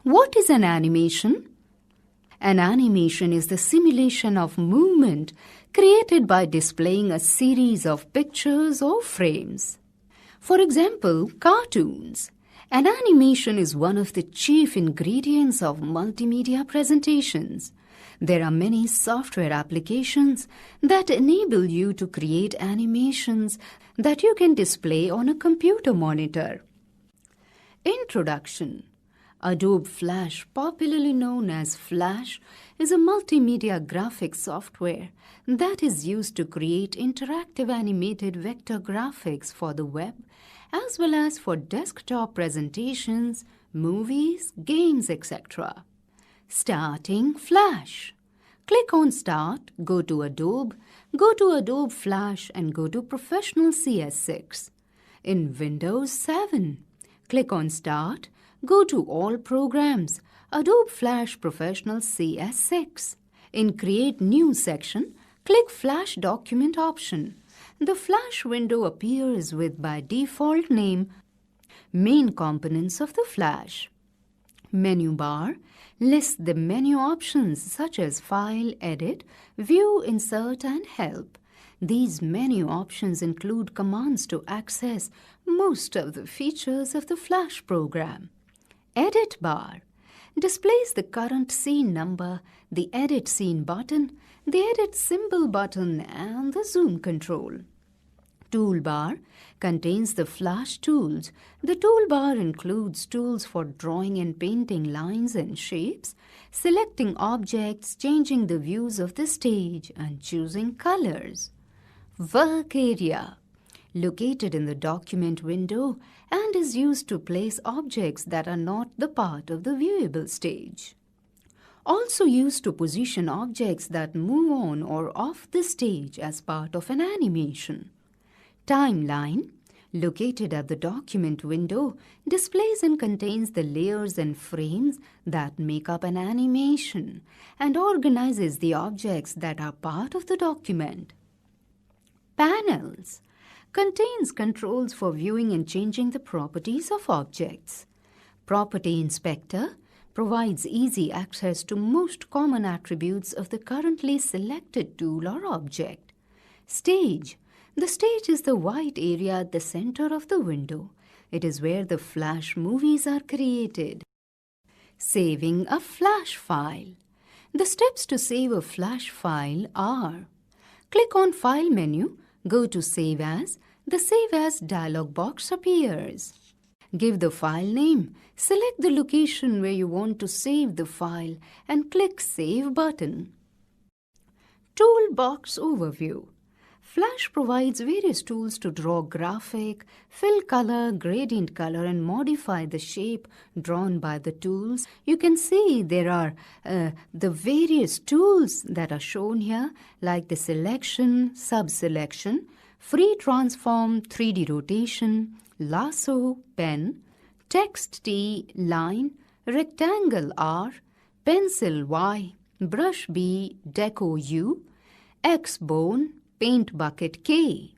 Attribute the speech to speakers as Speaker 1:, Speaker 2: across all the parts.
Speaker 1: What is an animation? An animation is the simulation of movement created by displaying a series of pictures or frames. For example, cartoons. An animation is one of the chief ingredients of multimedia presentations. There are many software applications that enable you to create animations that you can display on a computer monitor. Introduction. Adobe Flash, popularly known as Flash, is a multimedia graphics software that is used to create interactive animated vector graphics for the web, as well as for desktop presentations, movies, games, etc. Starting Flash. Click on Start, go to Adobe Flash and go to Professional CS6. In Windows 7, click on Start, go to All Programs, Adobe Flash Professional CS6. In Create New section, click Flash Document option. The Flash window appears with by default name Main Components of the Flash. Menu bar lists the menu options such as File, Edit, View, Insert and Help. These menu options include commands to access most of the features of the Flash program. Edit bar displays the current scene number, the Edit Scene button, the Edit Symbol button, and the Zoom control. Toolbar contains the Flash tools. The toolbar includes tools for drawing and painting lines and shapes, selecting objects, changing the views of the stage, and choosing colors. Work area, located in the document window and is used to place objects that are not the part of the viewable stage. Also used to position objects that move on or off the stage as part of an animation. Timeline, located at the document window, displays and contains the layers and frames that make up an animation and organizes the objects that are part of the document. Panels contains controls for viewing and changing the properties of objects. Property Inspector provides easy access to most common attributes of the currently selected tool or object. Stage. The stage is the white area at the center of the window. It is where the Flash movies are created. Saving a Flash file. The steps to save a Flash file are: click on File menu, go to Save As. The Save As dialog box appears. Give the file name, select the location where you want to save the file and click Save button. Toolbox Overview. Flash provides various tools to draw graphic, fill color, gradient color, and modify the shape drawn by the tools. You can see there are the various tools that are shown here, like the selection, sub-selection, free transform, 3D rotation, lasso, pen, text T, line, rectangle R, pencil Y, brush B, deco U, X bone, paint bucket K,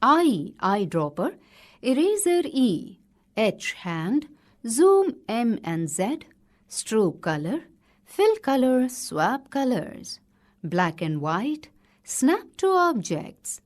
Speaker 1: eyedropper, eraser E, etch hand, zoom M and Z, stroke color, fill color, swap colors, black and white, snap to objects,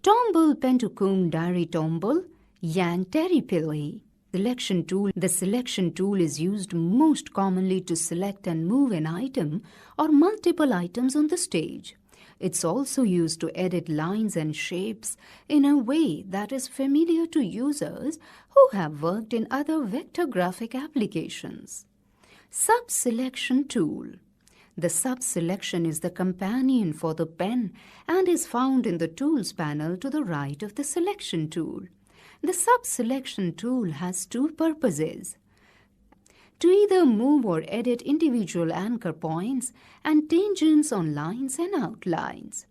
Speaker 1: Tombow Pentukum Diary Tombow, Yang Teripilli. Selection tool. The selection tool is used most commonly to select and move an item or multiple items on the stage. It's also used to edit lines and shapes in a way that is familiar to users who have worked in other vector graphic applications. Sub-selection tool. The sub-selection is the companion for the pen and is found in the Tools panel to the right of the Selection tool. The sub-selection tool has two purposes: to either move or edit individual anchor points and tangents on lines and outlines.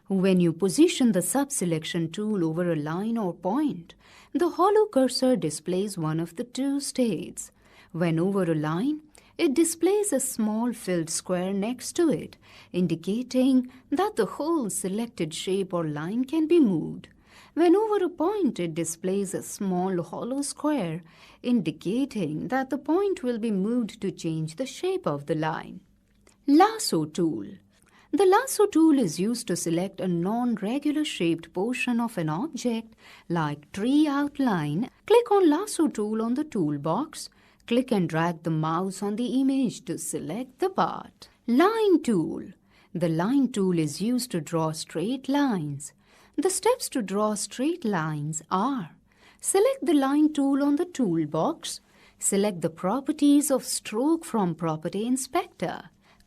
Speaker 1: When you position the sub-selection tool over a line or point, the hollow cursor displays one of the two states. When over a line, it displays a small filled square next to it, indicating that the whole selected shape or line can be moved. When over a point, it displays a small hollow square, indicating that the point will be moved to change the shape of the line. Lasso tool. The lasso tool is used to select a non-regular shaped portion of an object like tree outline. Click on lasso tool on the toolbox. Click and drag the mouse on the image to select the part. Line tool. The line tool is used to draw straight lines. The steps to draw straight lines are: select the line tool on the toolbox. Select the properties of stroke from Property Inspector.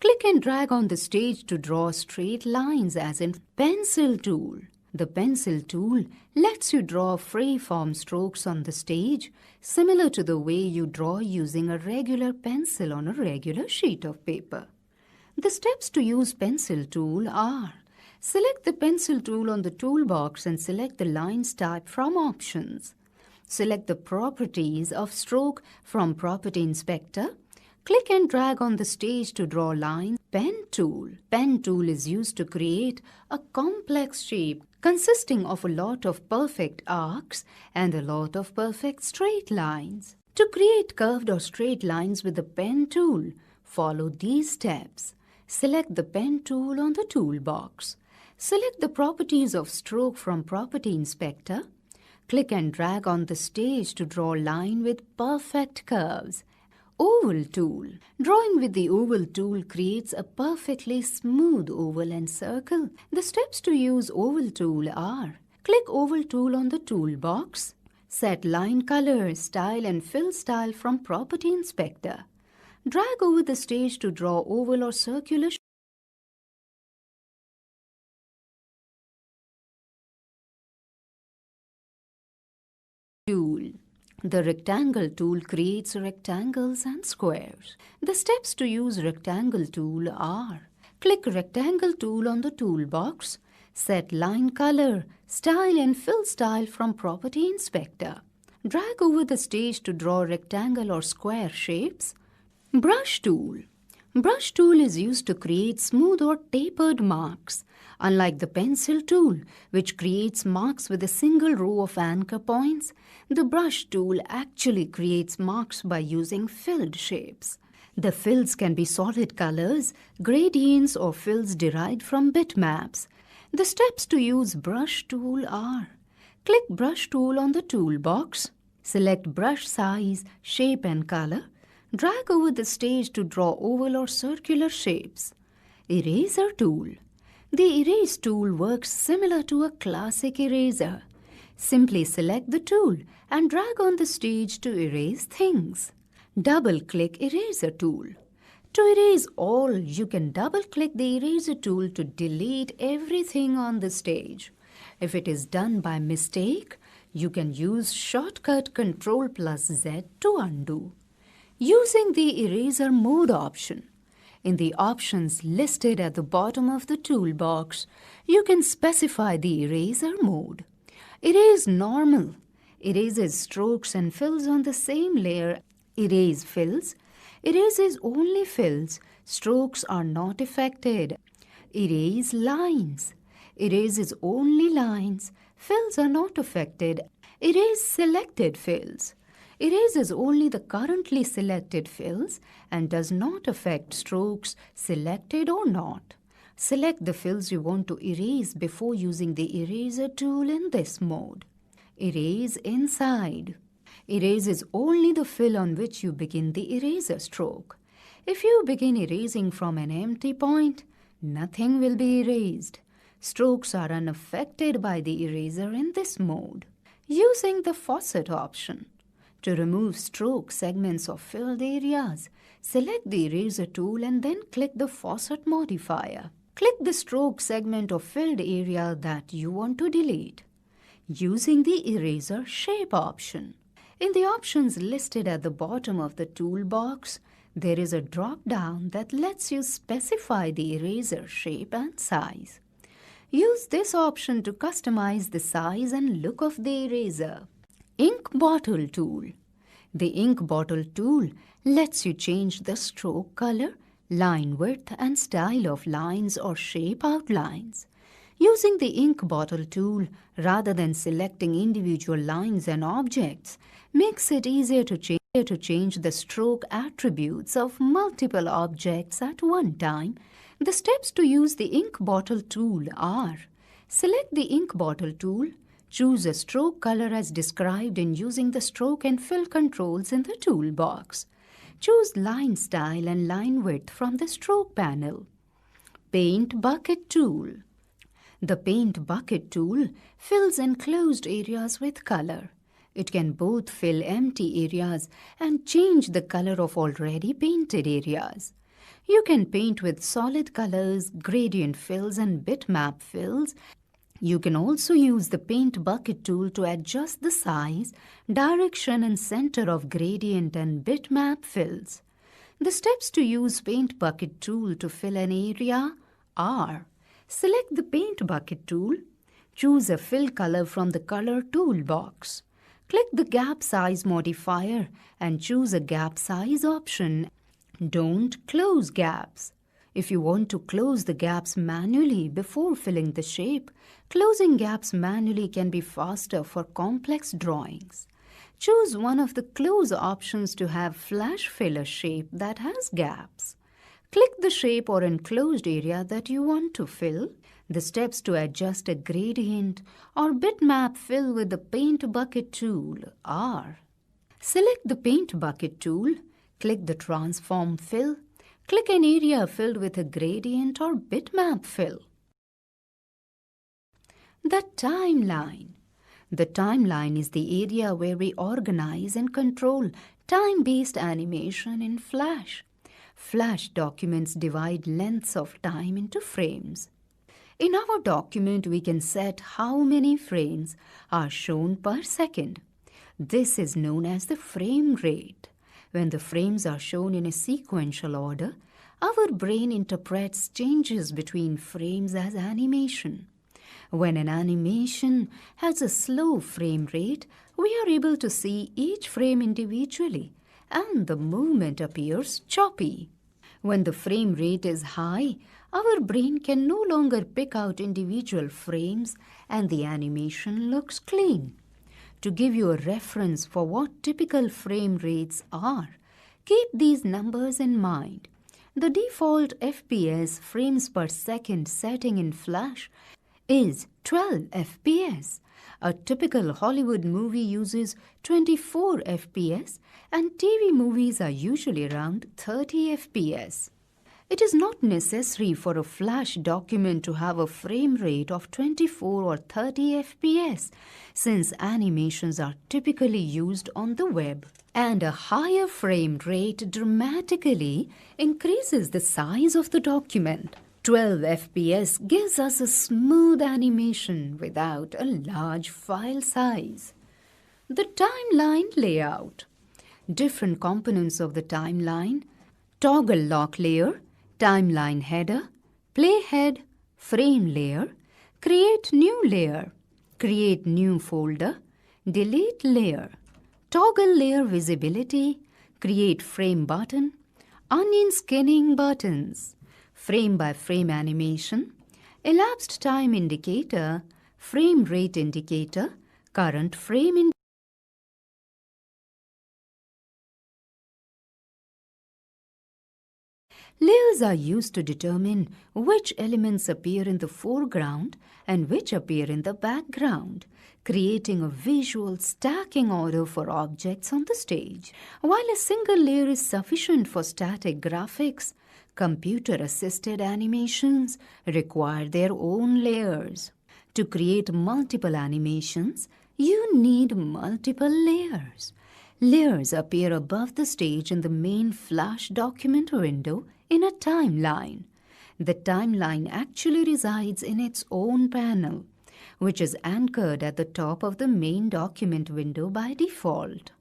Speaker 1: Click and drag on the stage to draw straight lines, as in pencil tool. The pencil tool lets you draw free-form strokes on the stage, similar to the way you draw using a regular pencil on a regular sheet of paper. The steps to use pencil tool are: select the pencil tool on the toolbox and select the lines type from options. Select the properties of stroke from Property Inspector. Click and drag on the stage to draw lines. Pen tool. Pen tool is used to create a complex shape consisting of a lot of perfect arcs and a lot of perfect straight lines. To create curved or straight lines with the pen tool, follow these steps. Select the pen tool on the toolbox. Select the properties of stroke from Property Inspector. Click and drag on the stage to draw a line with perfect curves. Oval tool. Drawing with the oval tool creates a perfectly smooth oval and circle. The steps to use oval tool are: click oval tool on the toolbox. Set line color, style and fill style from Property Inspector. Drag over the stage to draw oval or circular tool. The rectangle tool creates rectangles and squares. The steps to use rectangle tool are: click rectangle tool on the toolbox. Set line color, style and fill style from Property Inspector. Drag over the stage to draw rectangle or square shapes. Brush tool. Brush tool is used to create smooth or tapered marks. Unlike the pencil tool, which creates marks with a single row of anchor points, the brush tool actually creates marks by using filled shapes. The fills can be solid colors, gradients, or fills derived from bitmaps. The steps to use brush tool are: click brush tool on the toolbox. Select brush size, shape, and color. Drag over the stage to draw oval or circular shapes. Eraser tool. The erase tool works similar to a classic eraser. Simply select the tool and drag on the stage to erase things. Double-click eraser tool. To erase all, you can double-click the eraser tool to delete everything on the stage. If it is done by mistake, you can use shortcut Ctrl+Z to undo. Using the Eraser Mode option. In the options listed at the bottom of the toolbox, you can specify the eraser mode. Erase normal. Erases strokes and fills on the same layer. Erase fills. Erases only fills. Strokes are not affected. Erase lines. Erases only lines. Fills are not affected. Erase selected fills. Erases only the currently selected fills and does not affect strokes selected or not. Select the fills you want to erase before using the eraser tool in this mode. Erase inside. Erases only the fill on which you begin the eraser stroke. If you begin erasing from an empty point, nothing will be erased. Strokes are unaffected by the eraser in this mode. Using the faucet option. To remove stroke segments of filled areas, select the eraser tool and then click the faucet modifier. Click the stroke segment of filled area that you want to delete. Using the eraser shape option. In the options listed at the bottom of the toolbox, there is a drop-down that lets you specify the eraser shape and size. Use this option to customize the size and look of the eraser. Ink bottle tool. The ink bottle tool lets you change the stroke color, line width, and style of lines or shape outlines. Using the ink bottle tool rather than selecting individual lines and objects makes it easier to change the stroke attributes of multiple objects at one time. The steps to use the ink bottle tool are: select the ink bottle tool, choose a stroke color as described in using the stroke and fill controls in the toolbox. Choose line style and line width from the stroke panel. Paint bucket tool. The paint bucket tool fills enclosed areas with color. It can both fill empty areas and change the color of already painted areas. You can paint with solid colors, gradient fills, and bitmap fills. You can also use the paint bucket tool to adjust the size, direction, and center of gradient and bitmap fills. The steps to use paint bucket tool to fill an area are: select the paint bucket tool, choose a fill color from the color toolbox. Click the gap size modifier and choose a gap size option. Don't close gaps. If you want to close the gaps manually before filling the shape, closing gaps manually can be faster for complex drawings. Choose one of the close options to have flash fill a shape that has gaps. Click the shape or enclosed area that you want to fill. The steps to adjust a gradient or bitmap fill with the paint bucket tool are: select the paint bucket tool, click the transform fill, click an area filled with a gradient or bitmap fill. The timeline. The timeline is the area where we organize and control time-based animation in Flash. Flash documents divide lengths of time into frames. In our document, we can set how many frames are shown per second. This is known as the frame rate. When the frames are shown in a sequential order, our brain interprets changes between frames as animation. When an animation has a slow frame rate, we are able to see each frame individually, and the movement appears choppy. When the frame rate is high, our brain can no longer pick out individual frames and the animation looks clean. To give you a reference for what typical frame rates are, keep these numbers in mind. The default FPS frames per second setting in Flash is 12 FPS. A typical Hollywood movie uses 24 FPS and TV movies are usually around 30 FPS. It is not necessary for a Flash document to have a frame rate of 24 or 30 FPS since animations are typically used on the web. And a higher frame rate dramatically increases the size of the document. 12 FPS gives us a smooth animation without a large file size. The timeline layout. Different components of the timeline: toggle lock layer, timeline header, playhead, frame layer, create new layer, create new folder, delete layer, toggle layer visibility, create frame button, onion skinning buttons, frame by frame animation, elapsed time indicator, frame rate indicator, current frame indicator. Layers are used to determine which elements appear in the foreground and which appear in the background, creating a visual stacking order for objects on the stage. While a single layer is sufficient for static graphics, computer-assisted animations require their own layers. To create multiple animations, you need multiple layers. Layers appear above the stage in the main Flash document window in a timeline. The timeline actually resides in its own panel, which is anchored at the top of the main document window by default.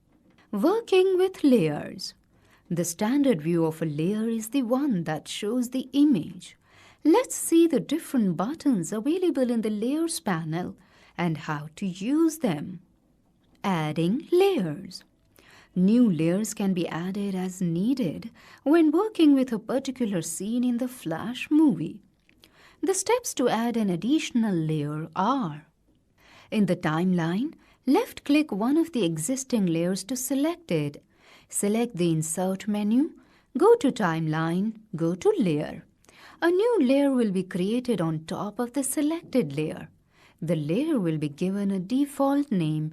Speaker 1: Working with layers. The standard view of a layer is the one that shows the image. Let's see the different buttons available in the Layers panel and how to use them. Adding layers. New layers can be added as needed when working with a particular scene in the Flash movie. The steps to add an additional layer are: in the timeline, left-click one of the existing layers to select it. Select the Insert menu, go to Timeline, go to Layer. A new layer will be created on top of the selected layer. The layer will be given a default name,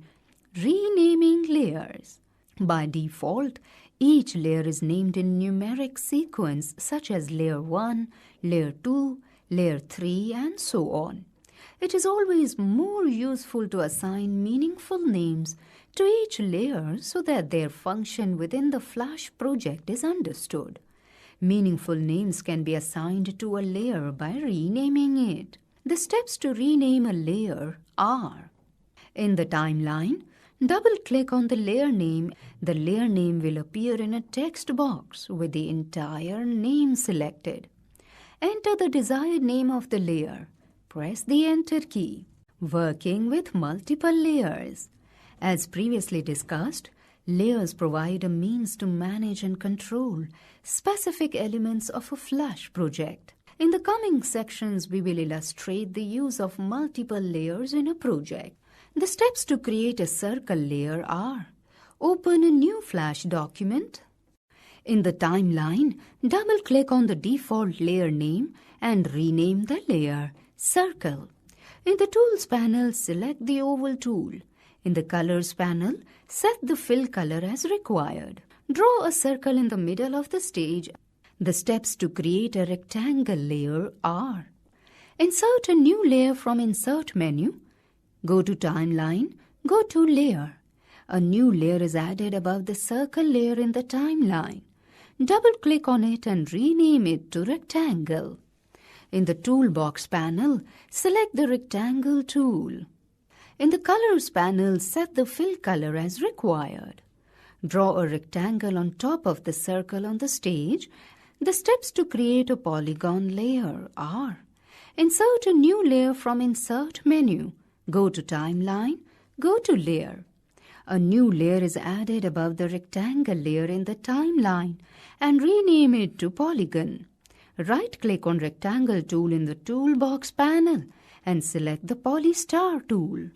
Speaker 1: Renaming Layers. By default, each layer is named in numeric sequence such as Layer 1, Layer 2, Layer 3, and so on. It is always more useful to assign meaningful names to each layer so that their function within the Flash project is understood. Meaningful names can be assigned to a layer by renaming it. The steps to rename a layer are: in the timeline, double-click on the layer name. The layer name will appear in a text box with the entire name selected. Enter the desired name of the layer. Press the Enter key. Working with multiple layers. As previously discussed, layers provide a means to manage and control specific elements of a Flash project. In the coming sections, we will illustrate the use of multiple layers in a project. The steps to create a circle layer are: open a new Flash document. In the timeline, double-click on the default layer name and rename the layer Circle. In the Tools panel, select the Oval tool. In the Colors panel, set the fill color as required. Draw a circle in the middle of the stage. The steps to create a rectangle layer are: insert a new layer from Insert menu. Go to Timeline, go to Layer. A new layer is added above the circle layer in the timeline. Double-click on it and rename it to Rectangle. In the Toolbox panel, select the Rectangle tool. In the Colors panel, set the fill color as required. Draw a rectangle on top of the circle on the stage. The steps to create a polygon layer are: insert a new layer from Insert menu. Go to Timeline, go to Layer. A new layer is added above the rectangle layer in the timeline and rename it to Polygon. Right-click on Rectangle tool in the Toolbox panel and select the Polystar tool.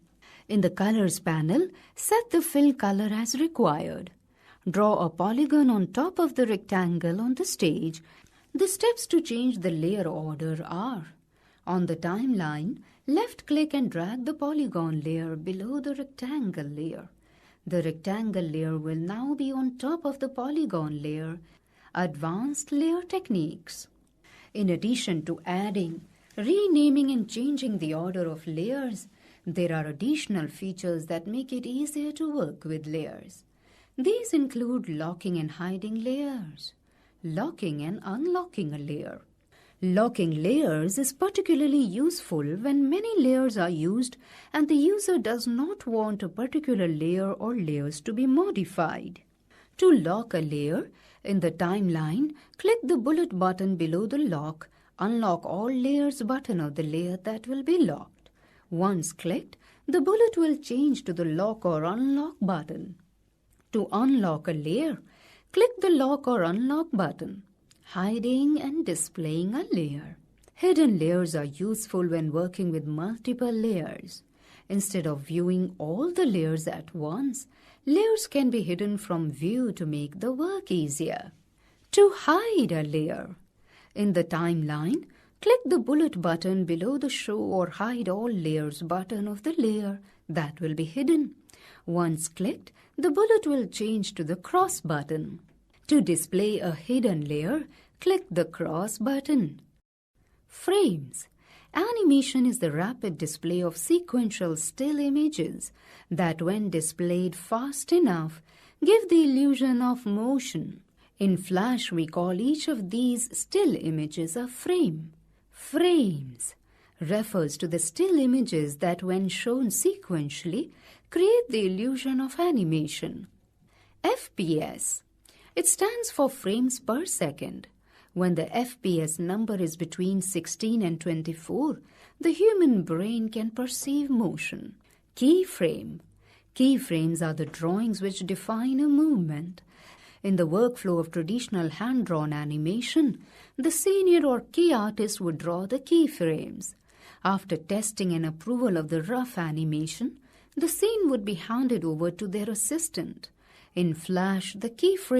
Speaker 1: In the Colors panel, set the fill color as required. Draw a polygon on top of the rectangle on the stage. The steps to change the layer order are: on the timeline, left-click and drag the polygon layer below the rectangle layer. The rectangle layer will now be on top of the polygon layer. Advanced layer techniques. In addition to adding, renaming and changing the order of layers, there are additional features that make it easier to work with layers. These include locking and hiding layers, locking and unlocking a layer. Locking layers is particularly useful when many layers are used and the user does not want a particular layer or layers to be modified. To lock a layer, in the timeline, click the bullet button below the Lock, Unlock All Layers button of the layer that will be locked. Once clicked, the bullet will change to the Lock or Unlock button. To unlock a layer, click the Lock or Unlock button. Hiding and displaying a layer. Hidden layers are useful when working with multiple layers. Instead of viewing all the layers at once, layers can be hidden from view to make the work easier. To hide a layer. In the timeline, click the bullet button below the Show or Hide All Layers button of the layer that will be hidden. Once clicked, the bullet will change to the Cross button. To display a hidden layer, click the Cross button. Frames. Animation is the rapid display of sequential still images that, when displayed fast enough, give the illusion of motion. In Flash, we call each of these still images a frame. Frames refers to the still images that, when shown sequentially, create the illusion of animation. FPS. It stands for frames per second. When the FPS number is between 16 and 24, the human brain can perceive motion. Keyframe. Keyframes are the drawings which define a movement. In the workflow of traditional hand-drawn animation, the senior or key artist would draw the keyframes. After testing and approval of the rough animation, the scene would be handed over to their assistant. In Flash, the keyframe